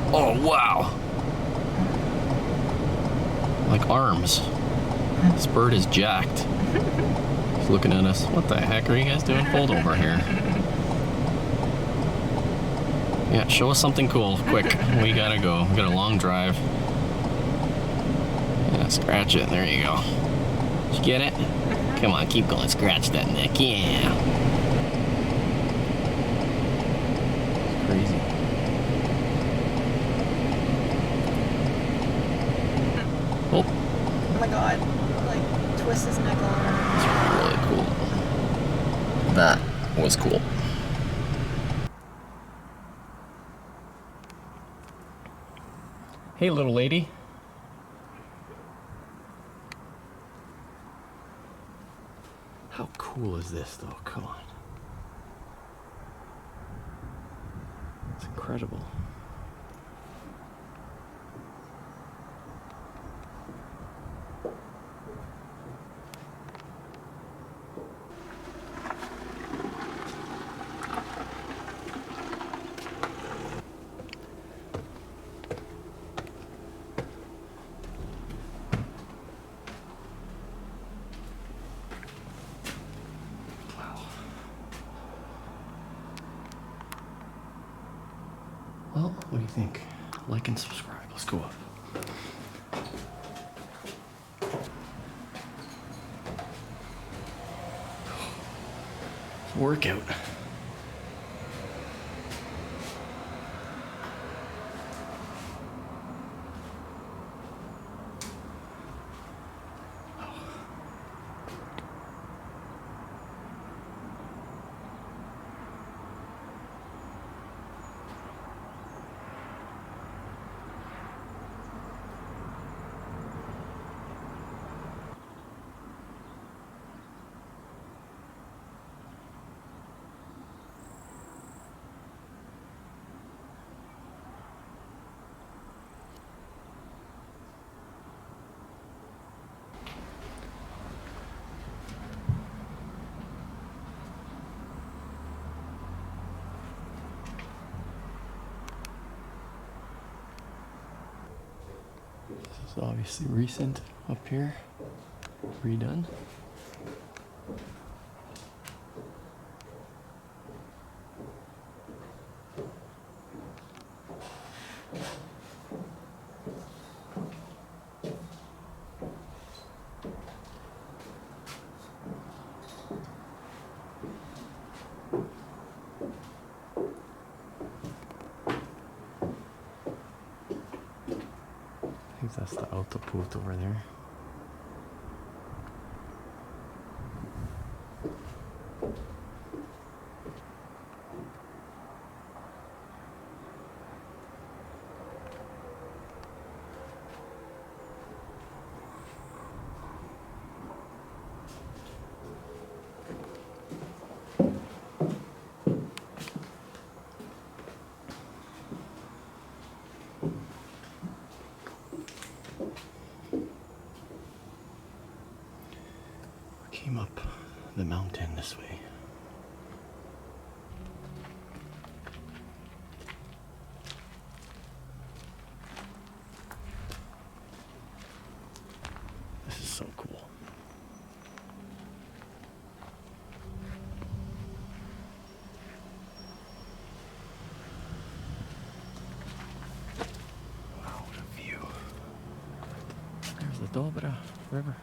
Oh, wow. Like arms. This bird is jacked. He's looking at us. What the heck are you guys doing? Fold over here. Yeah, show us something cool, quick. We gotta go. We got a long drive. Yeah, scratch it. There you go. Did you get it? Come on, keep going. Scratch that neck. Yeah. Crazy. Oh. Oh my god. Like, twist his neck all around. That's really cool. That was cool. Hey, little lady. How cool is this, though? Come on. It's incredible. Well, what do you think? Like and subscribe. Let's go up. Workout. This is obviously recent up here. Redone. I think that's the Autoput over there. Came up the mountain this way. This is so cool. Wow, what a view. There's the Dobra River.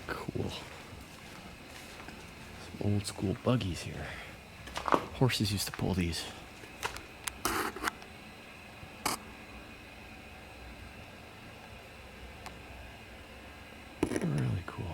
Cool. Some old school buggies here. Horses used to pull these. Really cool.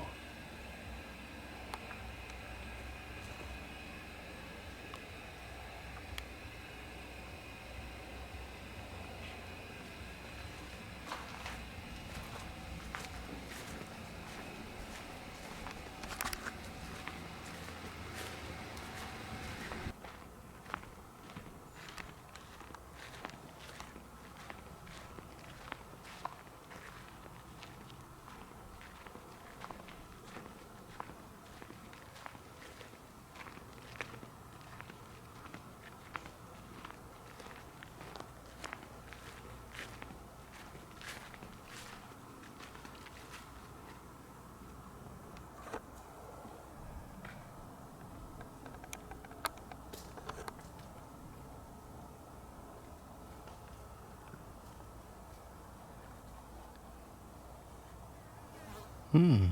You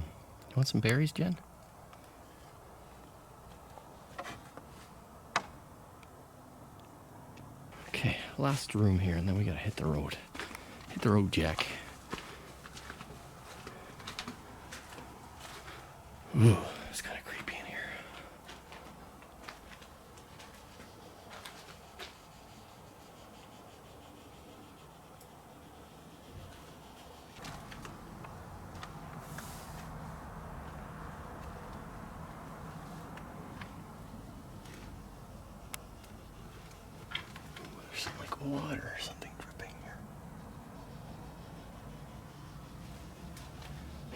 want some berries, Jen? Okay, last room here, and then we gotta hit the road. Hit the road, Jack. Ooh, it's kind of creepy in here. There's some like water or something dripping here.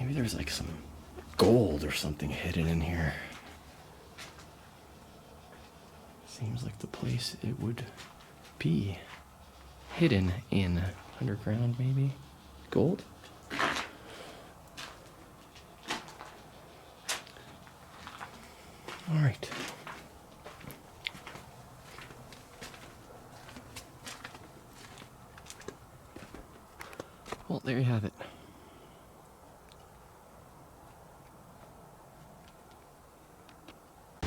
Maybe there's like some gold or something hidden in here. Seems like the place it would be hidden in. Underground, maybe? Gold? All right. Well, there you have it.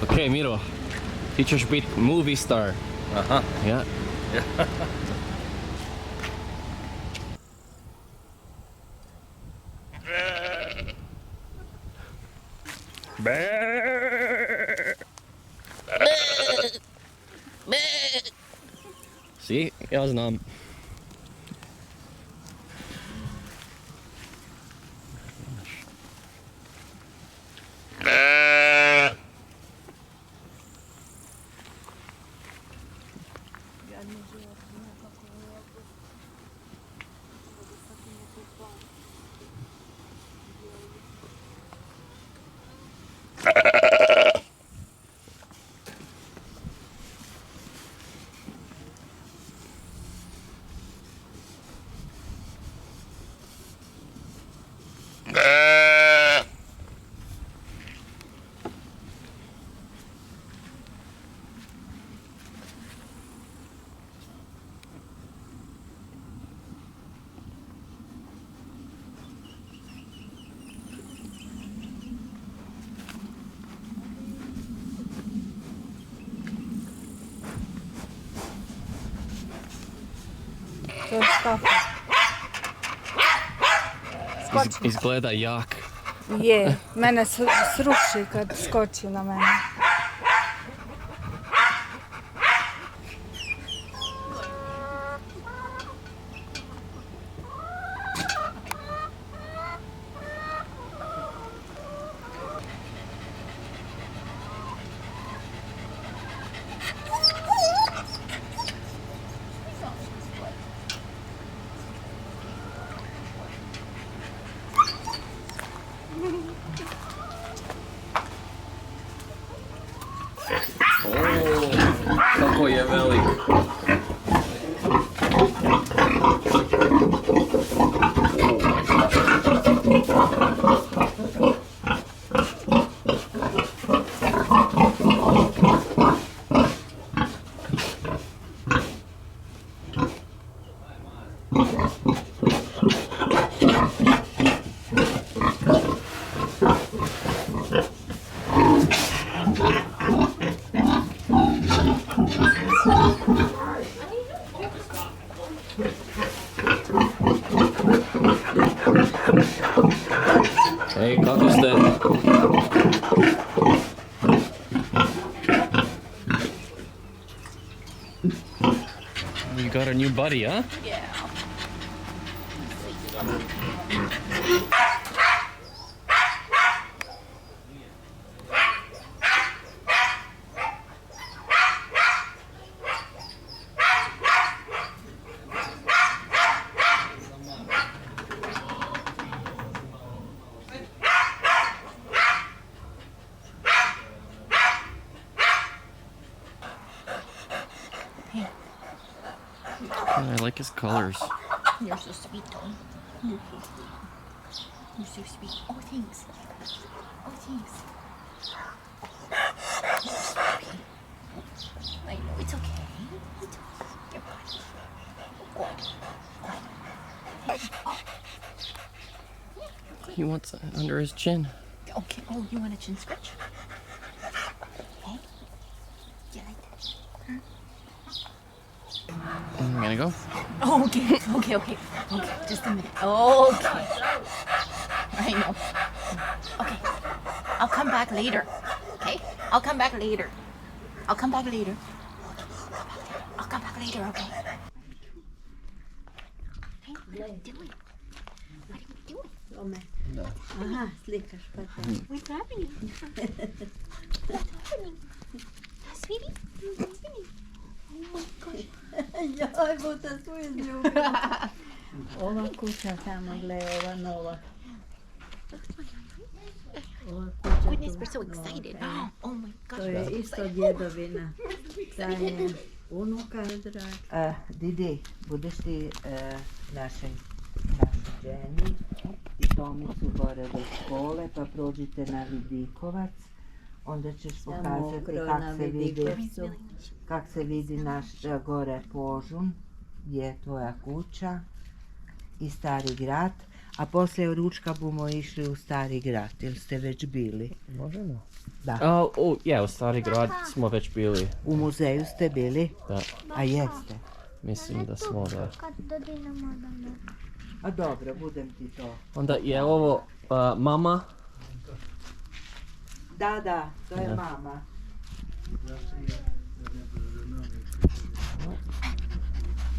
Okay, Miro. Teacher should be movie star. Uh-huh. Yeah. See? Jag har namn. Izgleda jak. Je, mene sruši kad skoči na mene. Kako je velik. Hey, kako ste? You got a new buddy, huh? Yeah. I like his colors. You're so sweet, Tom. You're so sweet. You're so sweet. Oh, thanks. Oh, thanks. You're so sweet. I know, it's okay. It's okay. You're fine. Good. Good. He wants it under his chin. Okay. Oh, you want a chin scratch? Okay. You like that? I'm gonna go. Oh, okay. Okay. Just a minute. Okay. I know. Okay. I'll come back later. Okay? I'll come back later. I'll come back later. Okay? Hey, what are you doing? Aha, slikaš pa te. What's happening? What's happening? Sweetie? What's happening? Oh my gosh. Joj, bo te tu izljubila. Ova kuća tamo, gle, ova nova. Ova kuća Goodness, tu we're so nova, excited. evo. Oh my gosh. To we're je so isto excited. djedovina. Da je unuka drag. Didi, budeš ti našu Jenny i Tomicu gore do škole, pa prođite na Vidikovac. Onda ćeš pokazati kak se vidi naš gore Požun, gdje je tvoja kuća i Stari grad. A poslije ručka bomo išli u Stari grad, jel ste već bili? Možemo. Da. U Stari grad smo već bili. U muzeju ste bili? Da. A jeste? Mislim da smo da. A dobro, budem ti to. Onda je ovo mama. Da, to je mama.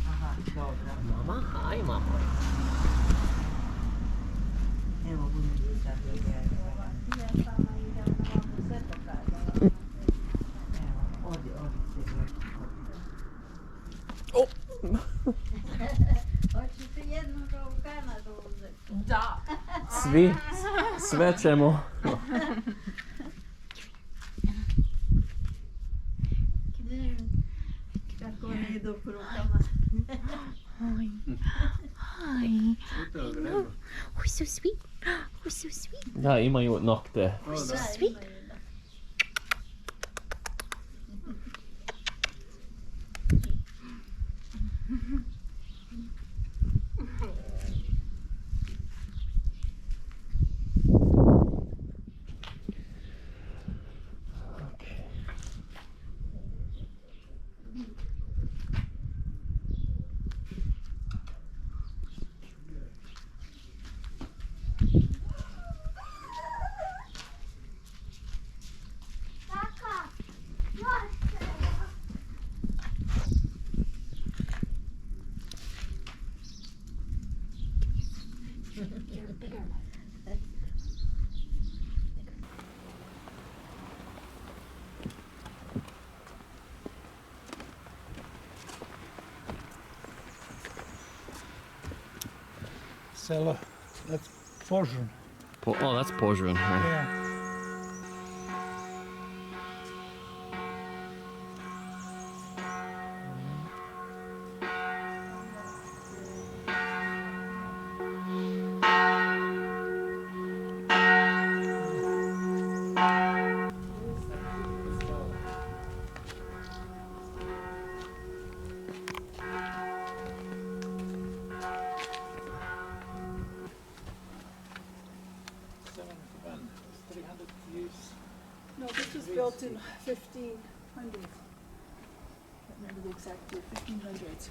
Aha, dobro. Mama, hi mama. Evo, budem ti sad dodjeljala. Evo, odi se. Hoćeš ti jednu u Kanadu uzeti? Da. Sve ćemo. Kako oni idu k rukama. Hi. Oh, we're so sweet. We're so sweet. Da, imaju nokte. We're so sweet. Selo, that's Požun. That's Požun. Right? Yeah. No, this was built in 1500s. I remember the exact year, 1500s.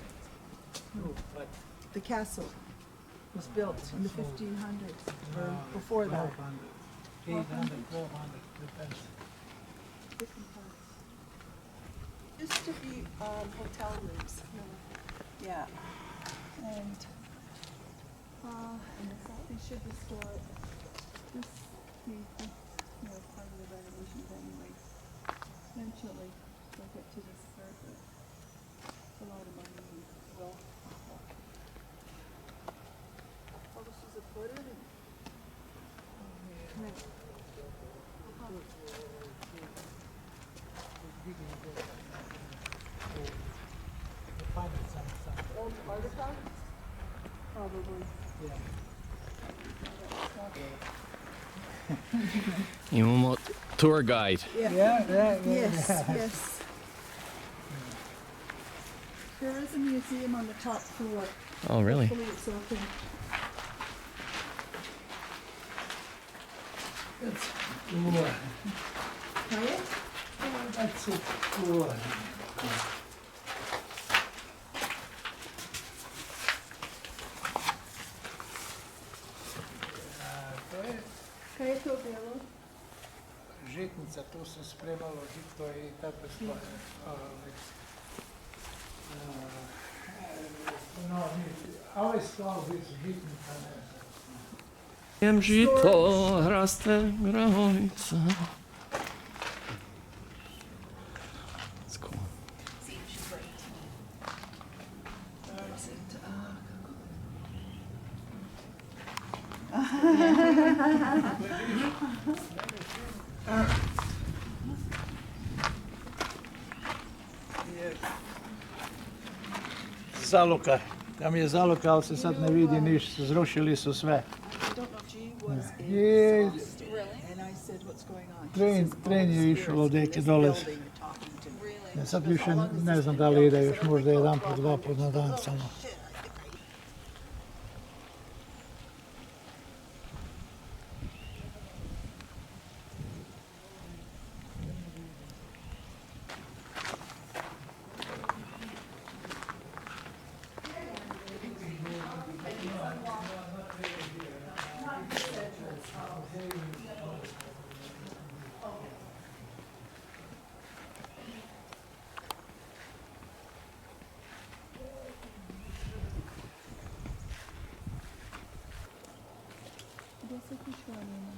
No, but The castle was built in the 1500s, or before that. 1200, 800, 1200, depends. Different parts. Used to be hotel rooms. Yeah. And they should restore it. This needs to be part of the renovations anyway. Eventually, they'll get to this part, but it's a lot of money and well. Oh, this is a footer? Old artifacts? Probably. Imamo tour guide. Yeah. Yes. There is a museum on the top floor. Oh, really? Hopefully it's open. That's it. Cool. Kaj je to bilo? Žitnica, tu se spremalo žito i takve stvari. No, ovaj stol bi žitnica, ne znam. Jem žito, raste grahovica. That's cool. Zaluka. Tam je zaluka, ali se sad ne vidi ništa, zrušili su sve. I tren je išao od deke dole. Sad više ne znam da li ide, još možda jedan put, dva put na dan samo. Gdje se kišoni ima?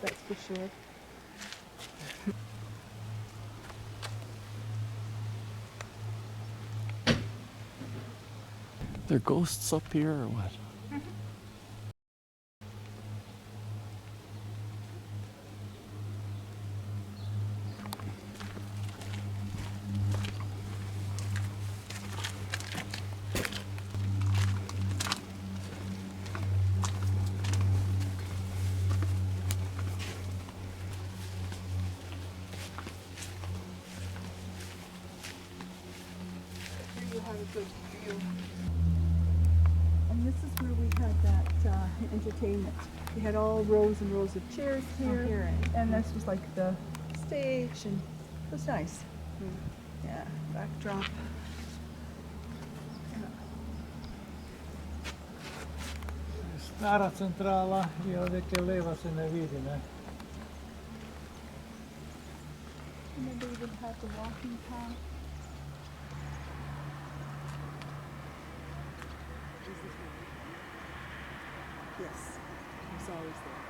That's for sure. There ghosts up here or what? You have a good view. And this is where we had that entertainment. We had all rows and rows of chairs here, and this was like the stage, and it was nice. Yeah, backdrop. Stara centrala i odeke leva se ne vidi, ne? And then they even had the walking path. Yes, it was always there.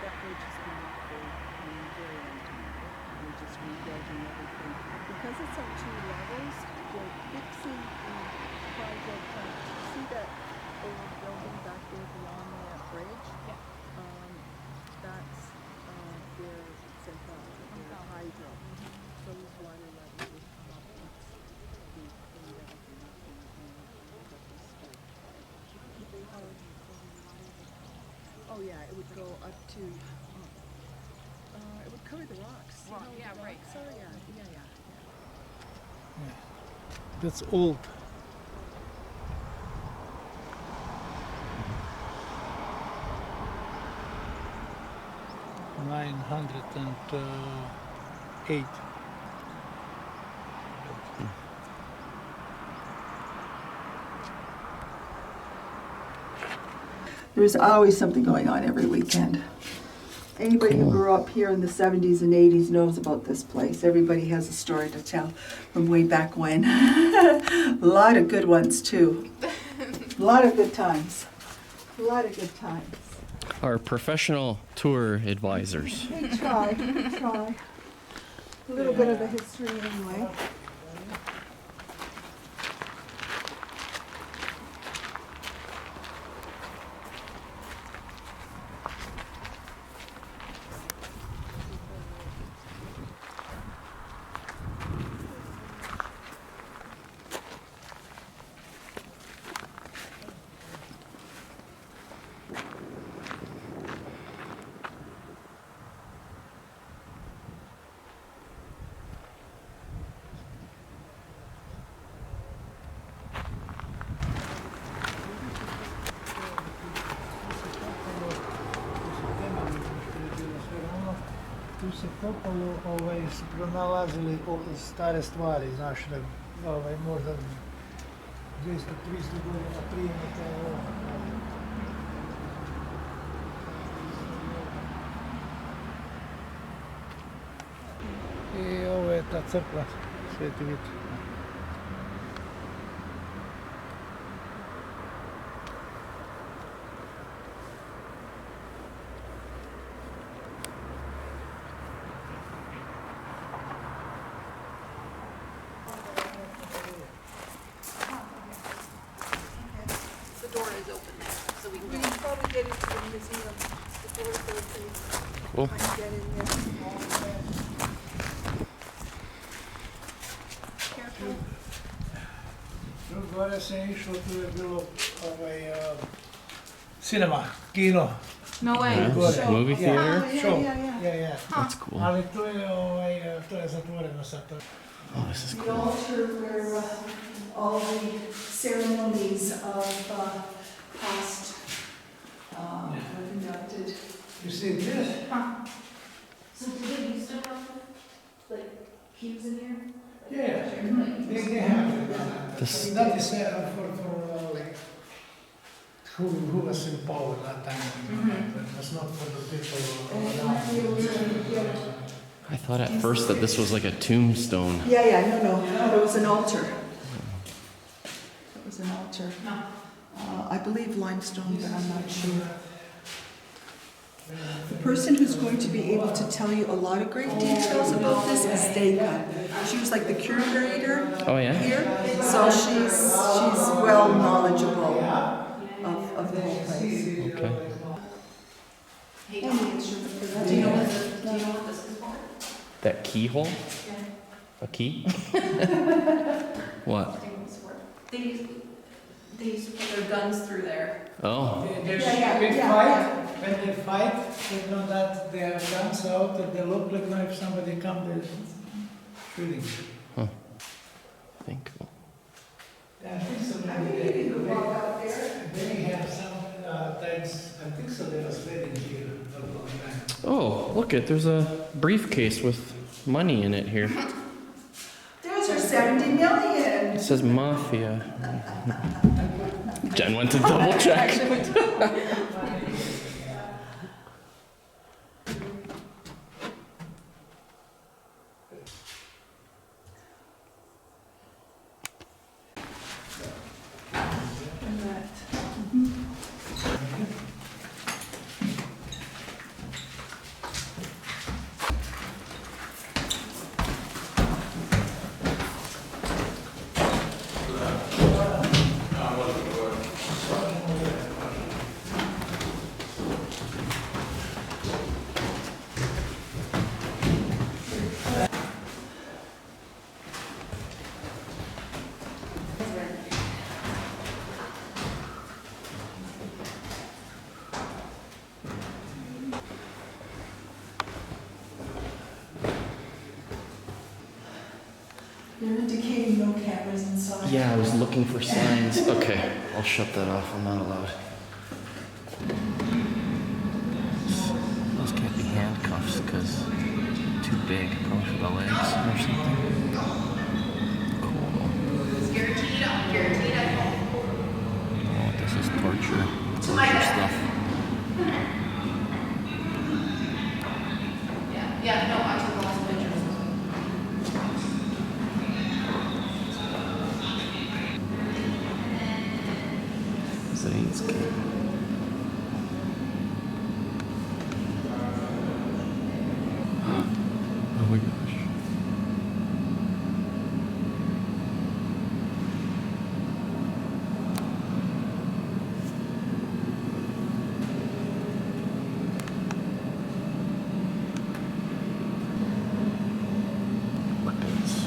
That bridge has been up for a very long time. We're just rebuilding everything. Because it's on two levels, we're fixing the project. See that old building back there beyond that bridge? Yeah. That's their central, their hydro. So these water levels would come up and be cleaned everything up and oh yeah, it would go up to, it would cover the rocks. You know, yeah, the right. rocks are, yeah. That's old. (908). There's always something going on every weekend. Anybody who grew up here in the 70s and 80s knows about this place. Everybody has a story to tell from way back when. A lot of good ones too. A lot of good times. A lot of good times. Our professional tour advisors. We try. A little bit of the history anyway. se kopalo su pronalazili stare stvari, znaš, možda 200-300 godina prije nego I ovo je ta crkva Sveti Vit. The door is open there, so we We can can probably get into the museum. The doors are open. Cool. I can get in there. Careful. Tu gore se išlo, tu je bilo cinema, kino. No way. Yeah, Gore. movie theater. Show. Yeah. Yeah. That's cool. Ali to je zatvoreno sad. Oh, this is The cool. altar where all the ceremonies of past were conducted. You see this? So do they used to have like cubes in here? Yeah, they have it. This- That is for like who was in power that time. It was not for the people around. I thought at first that this was like a tombstone. Yeah, no. There was an altar. There was an altar. I believe limestone, but I'm not sure. The person who's going to be able to tell you a lot of great details about this is Deka. She was like the curator Oh yeah? here, so she's well knowledgeable of the whole place. Okay. Any instrument for that. Do you know what this is for? That keyhole? A key? What? They used to put their guns through there. Oh. When they fight, they know that they have guns out and they look like if somebody comes, they're shooting. Very cool. Yeah, I think so. They have some times, I think so, they was wedding here for a long time. Oh, look it. There's a briefcase with money in it here. There's her 70 million. It says mafia. Jen went to double check. They're indicating no cameras inside. Yeah, I was looking for signs. Okay, I'll shut that off. I'm not allowed. Those can't be handcuffs because too big, probably for the legs or something. Cool. Oh, this is torture. Torture stuff. Yeah, no, I took lots of pictures. Zainski. Oh my gosh. Weapons.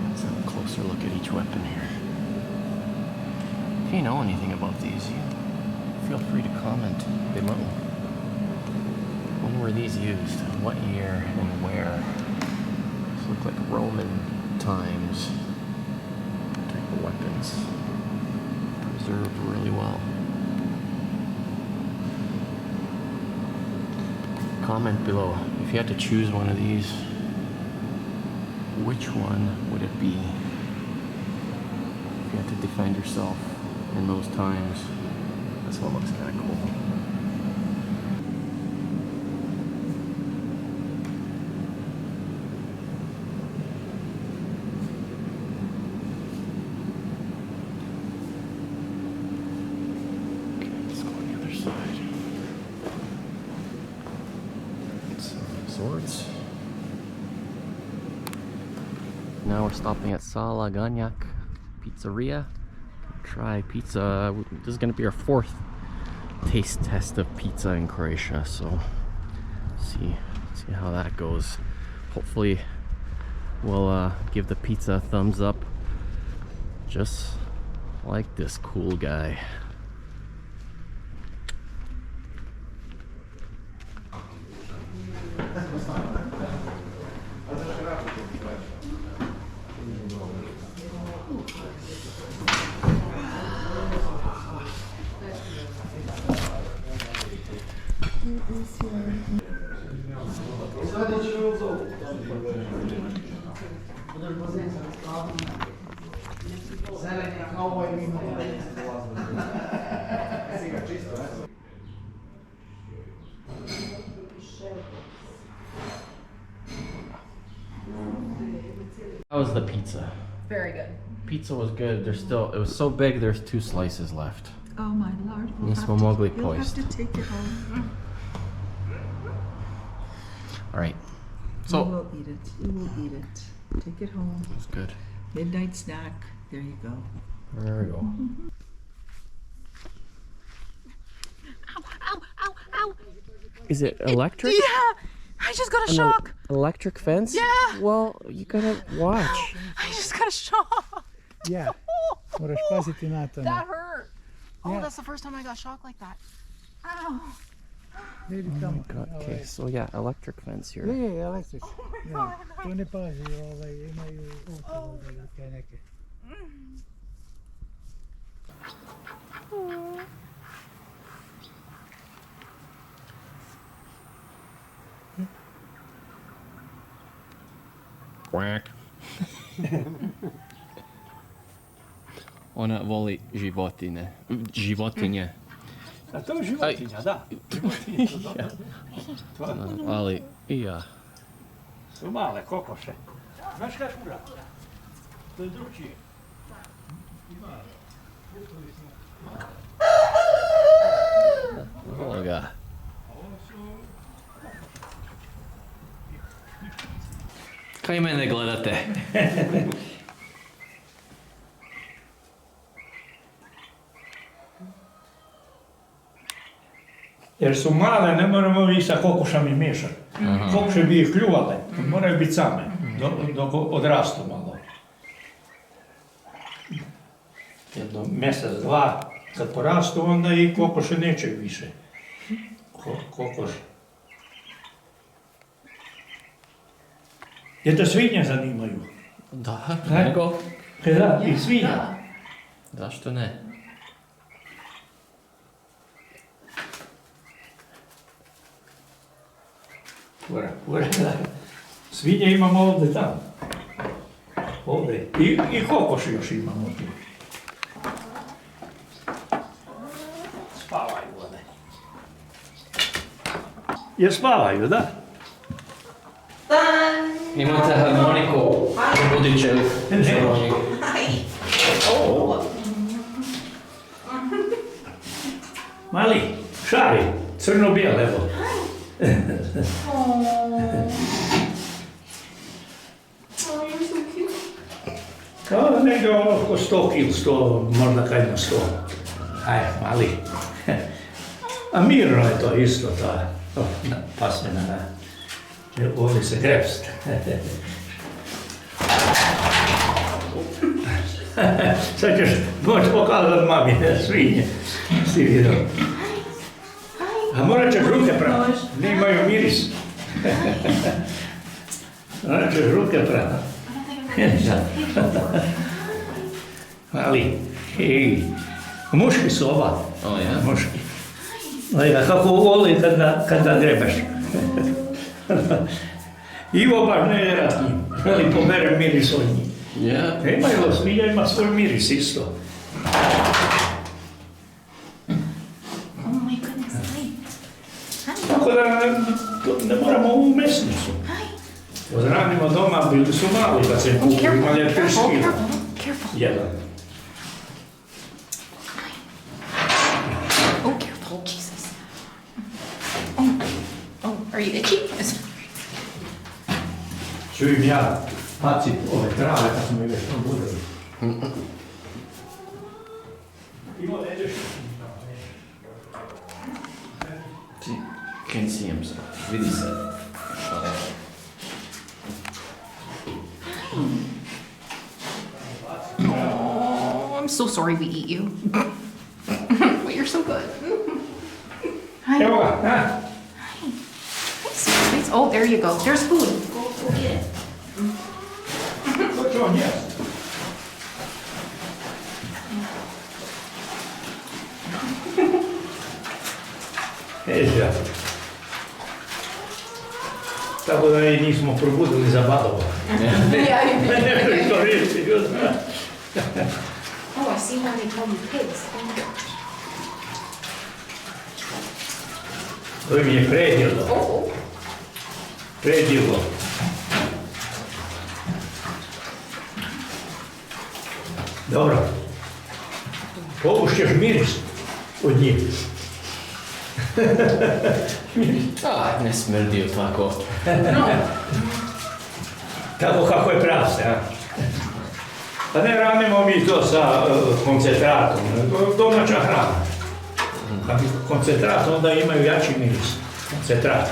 Let's have a closer look at each weapon here. If you know anything about these, feel free to comment below. When were these used? What year and where? These look like Roman times type of weapons. Preserved really well. comment below. If you had to choose one of these, which one would it be? If you had to defend yourself in those times. This one looks kind of cool. Okay, let's go on the other side. Some swords. Now we're stopping at Sala Ganyak Pizzeria. Try pizza. This is going to be our 4th taste test of pizza in Croatia, so see how that goes. Hopefully we'll give the pizza a thumbs up, just like this cool guy. How was the pizza? Very good. Pizza was good. It was so big, there's 2 slices left. Oh my lord. Nie smo mogli You'll have pojeść. to take it home. Alright, You so will eat it. You will eat it. Take it home. that's good. Midnight snack. There you go. There we go. Ow, ow, ow, ow. Is it electric? Yeah, I just got a An shock. electric fence? Yeah. Well, you gotta watch. I just got a shock. Ja, moraš paziti na to. That hurt. Oh, Yeah. that's the first time I got shocked like that. Ow. Vidi tamo. Okay, so yeah, electric fence here. Je, električni. Ja. Tu ne pazi, imaju ultravode i neke. Quack. Ona voli životinje. Životinje. A to je životinja, da. Životinje su dobro. Ali i ja. Su male kokoše. Znaš kako uradi? To je drugčije. Evo ga. Kaj mene gledate? Jer su male, ne moramo ih sa kokošama miješati. Kokoše bi ih kljuvale, moraju biti same, dok odrastu malo. Jedno mjesec, 2, kad porastu, onda i kokoše neće više. Kokoš. Jer te svinje zanimaju. Da, Ne? nego? Da, i svinje. Zašto ne? Da. Svinje imamo ovdje tamo. Ovdje. I kokoši još imamo tu. Spavaju ovdje. Jer spavaju, da? Imate harmoniku u budućem želonju. Mali, šari, crno-bijel, evo. Kao negdje ono oko 100 kil, 100, možda kaj na 100. Aj, mali. A mirno je to isto, to pasmina, da. Ovdje se grepst. Sad ćeš moći pokazati mami svinje. Si vidio. A morat ćeš ruke prati, ne imaju miris. Morat ćeš ruke prati. Ali, hej, muški su ova. O ja? Muški. Gledaj kako voli kad da grebeš. Ivo baš ne je rad njim, ali poberem miris od njih. Yeah. Imaju, svinja ima svoj miris isto. Oh my goodness, hi. Hi, Tako da ne moramo u mesnicu. hi. Odranimo doma, bili su mali kad se kupu, Careful, imali je careful, 5 kilo. careful. Jedan. Oh, careful, Jesus. Oh, are you itchy? Čujem ja pacit ove trave kad smo mi već probudili. Ivo, ne ideš? Can see him, so vidi se. Oh, I'm so sorry we eat you. But you're so good. Hi. Evo ga, ha? Sweets. Oh, there you go. There's food. Go get it. Ko će on jest? Eđa. Tako da i nismo probudili za badova. Yeah, Ne bih to riješio. Oh, I see why they call me pigs. To mi je predjelo. Oh. Predjelo. Dobro. Povušćeš miris od njih. Ah, ne smrdi tako. Tako kako je prase, a? Pa ne ranimo mi to sa koncentratom, domaća hrana. Kad bi koncentrat, onda imaju jači miris. Koncentrat.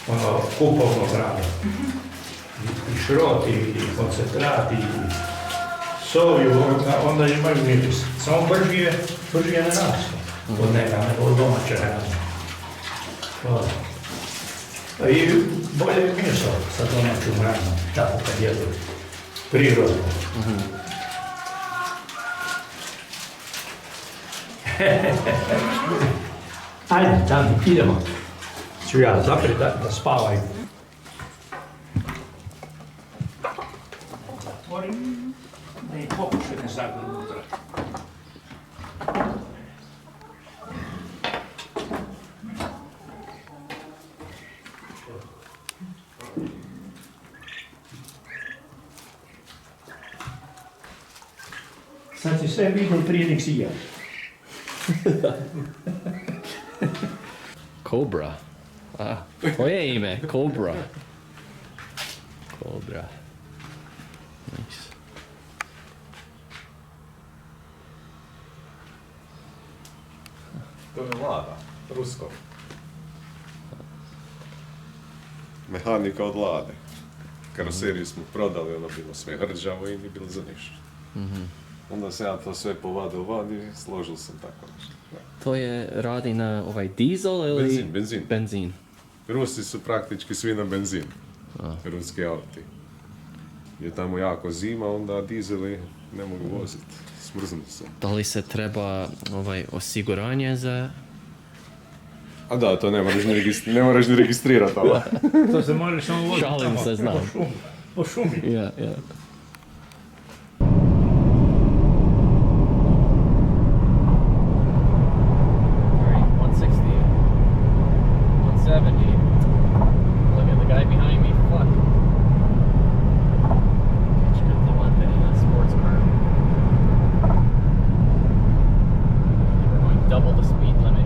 Ono, kupovno hrane. I šrot, i koncentrat, i soju, onda imaju miris. Samo brže ne rastu od neka, nego od domaće hrane. Hvala. I bolje je meso sa domaćom hranom, tako kad jedu prirodno. Ajde, Dani, idemo. Ću ja zapret da spavaj. Otvorim, da i pokuše ne zagled unutra. Sad si sve vidio prije nek si ja. Cobra. Ah, tvoje ime, Cobra. Cobra. Nice. To je Lada, rusko. Mehanika od Lade. Karoseriju smo prodali, ono bilo sve hrđavo i nije bilo za ništa. Onda sam ja to sve povadao van i složil sam tako nešto. To je radi na ovaj dizel ili? Benzin. Benzin. Rusi su praktički svi na benzin. Ruski auti. Je tamo jako zima, onda dizeli ne mogu voziti. Smrznu se. Da li se treba osiguranje za... A da, to ne moraš ni registrirati, ali. To se možeš samo voziti Šalim tamo, se, znam. po šumi. Ja, ja. Look at the guy behind me. Fuck. Sports car. We're going double the speed limit.